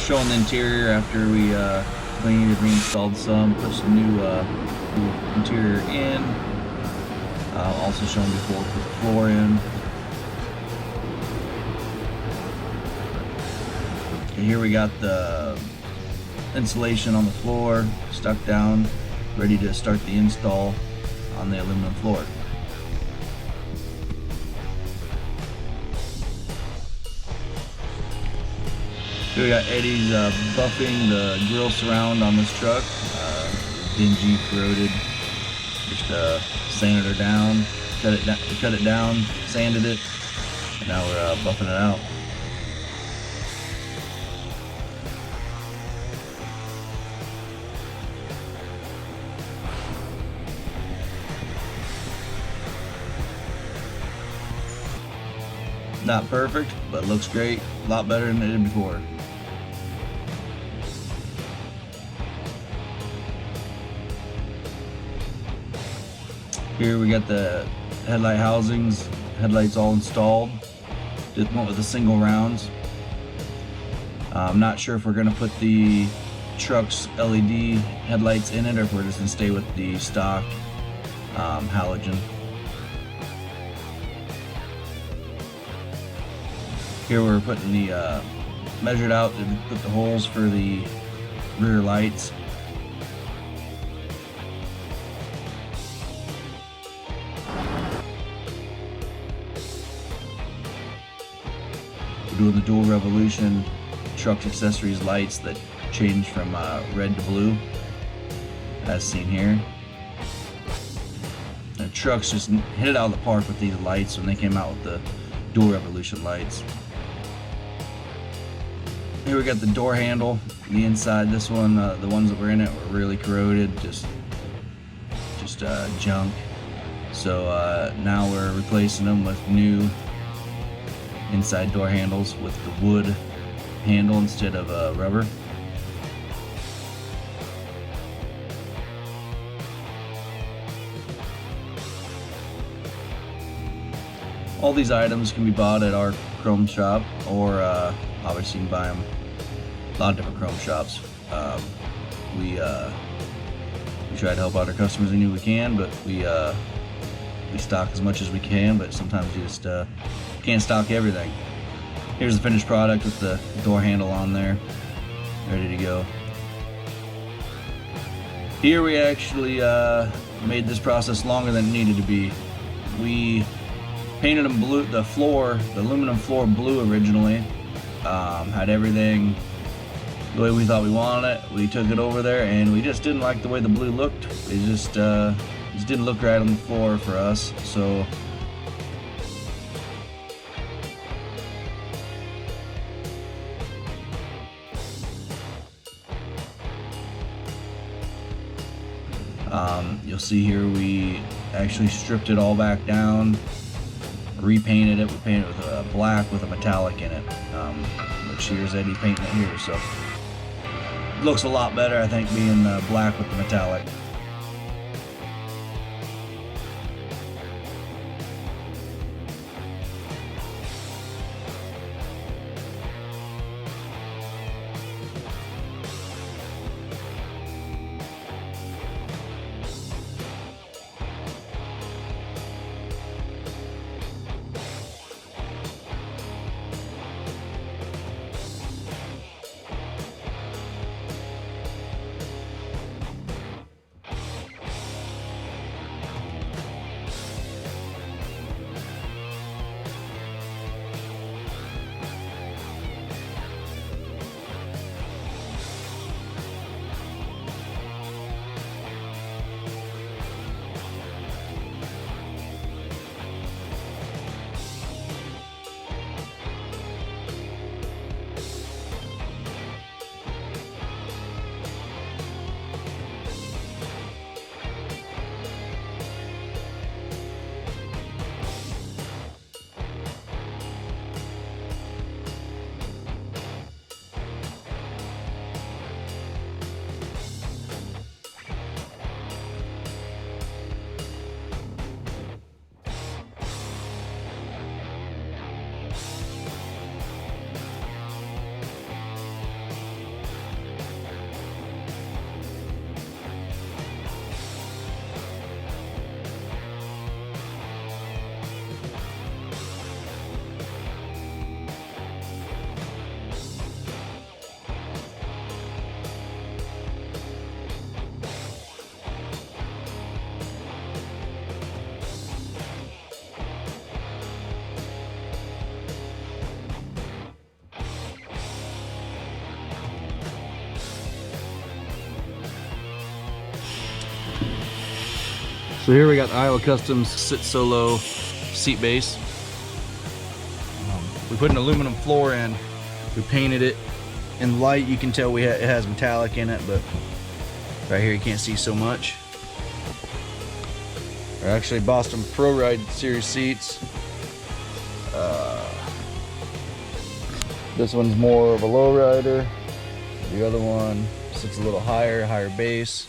showing the interior after we cleaned and reinstalled some, put some new interior in. Also showing before we put the floor in. Okay, here we got the insulation on the floor stuck down, ready to start the install on the aluminum floor. Here we got Eddie's buffing the grill surround on this truck. Dingy, corroded. Just sanded her down, cut it down, sanded it, and now we're buffing it out. Not perfect, but looks great. A lot better than it did before. Here we got the headlight housings, headlights all installed. Just went with the single rounds. I'm not sure if we're gonna put the truck's LED headlights in it or if we're just gonna stay with the stock halogen. Here we're putting the measured out to put the holes for the rear lights. We're doing the dual revolution truck accessories lights that change from red to blue, as seen here. The trucks just hit it out of the park with these lights when they came out with the dual revolution lights. Here we got the door handle, the inside. This one, the ones that were in it were really corroded, just junk. So now we're replacing them with new inside door handles with the wood handle instead of rubber. All these items can be bought at our Chrome Shop, or obviously you can buy them a lot of different Chrome shops. We try to help out our customers any way we can, but we stock as much as we can, but sometimes you just can't stock everything. Here's the finished product with the door handle on there, ready to go. Here we actually made this process longer than it needed to be. We painted them blue, the aluminum floor blue originally. Had everything the way we thought we wanted it. We took it over there and we just didn't like the way the blue looked. It just didn't look right on the floor for us. So you'll see here we actually stripped it all back down, repainted it. We painted it with black with a metallic in it, which here's Eddie painting it here. So it looks a lot better, I think, being black with the metallic. So here we got the Iowa Customs Sit Solo seat base. We put an aluminum floor in. We painted it in light. You can tell it has metallic in it, but right here you can't see so much. They're actually Boston Pro Ride Series seats. This one's more of a lowrider. The other one sits a little higher base.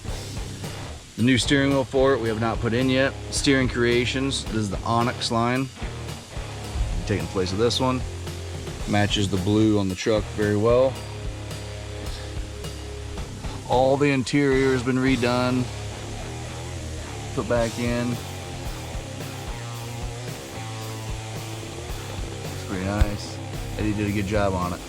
The new steering wheel for it we have not put in yet. Steering Creations. This is the Onyx line. Taking place of this one. Matches the blue on the truck very well. All the interior has been redone. Put back in. It's pretty nice. Eddie did a good job on it.